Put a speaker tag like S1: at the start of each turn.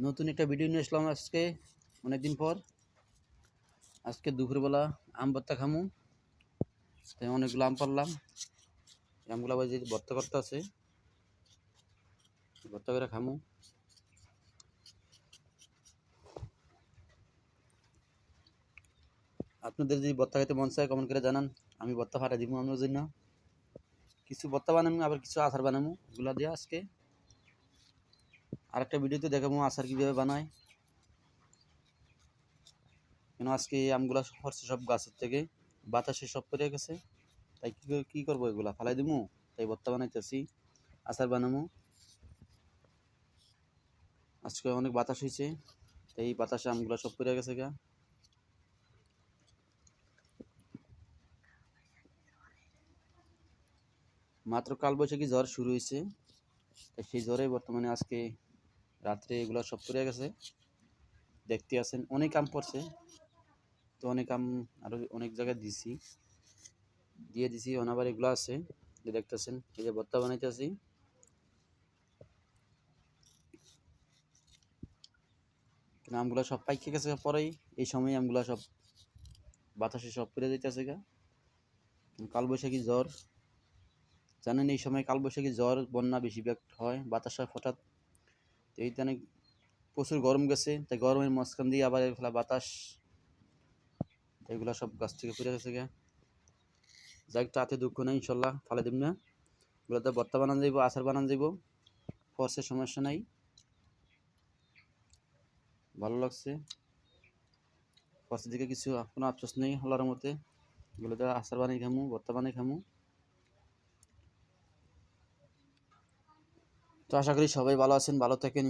S1: নতুন একটা ভিডিও নিয়ে আসলাম আজকে অনেকদিন পর। আজকে দুপুরবেলা আম ভর্তা খামু, তাই অনেকগুলো আম পারলাম। আমগুলো আবার যে ভর্তা করতে আছে, ভর্তা করে খামু। আপনাদের যদি ভর্তা খেতে মন চায় কমেন্ট করে জানান, আমি ভর্তা ফাটাই দিব আপনার জন্য। কিছু ভর্তা বানাবো, আবার কিছু আচার বানাবো, এগুলা দিয়ে আজকে আরেকটা ভিডিওতে দেখাবো আচার কীভাবে বানায়। কেন আজকে এই আমগুলা পড়ছে সব গাছের থেকে, বাতাসে সব পড়ে গেছে, তাই কী করবো, এগুলা ফালাই দিবো। তাই ভর্তা বানাইতেছি, আচার বানাবো। আজকে অনেক বাতাস হয়েছে, তাই এই বাতাসে আমগুলো সব পড়ে গেছে গা। মাত্র কালবৈশাখী ঝড় শুরু হয়েছে, তাই সেই ঝড়ে বর্তমানে আজকে রাত্রে এগুলো সব পড়ে গেছে। দেখতে আছেন অনেক আম পড়ছে, তো অনেক আম আরো অনেক জায়গায় দিয়ে দিছি অনাবার এগুলো আছে যে দেখতেছেন। এই যে ভর্তা বানাইতে আছি, আমগুলো সব পাইকে গেছে পরেই এই সময় আমগুলো সব বাতাসে সব পড়ে যাইতেছে গা। কালবৈশাখী ঝড় জানেন, এই সময় কালবৈশাখী ঝড় বন্যা বেশিরভাগ হয়, বাতাস হয় হঠাৎ। তো এই অনেক প্রচুর গরম গেছে, তাই গরমের মাঝখান দিয়ে আবার ফেলা বাতাস, এগুলা সব গাছ থেকে পড়ে গেছে গা। যাই তাতে দুঃখ নেই, ইনশাল্লাহ ফালে দিব না। এগুলোতে ভর্তা বানান যাইব, আচার বানান যাইব, ফর্সের সমস্যা নাই। ভালো লাগছে, ফর্সের দিকে কিছু কোনো আফসোস নেই হলার মতে। এগুলোতে আচার বানিয়ে খামু, ভর্তা বানিয়ে খামু। তো আশা করি সবাই ভালো আছেন, ভালো থাকেন।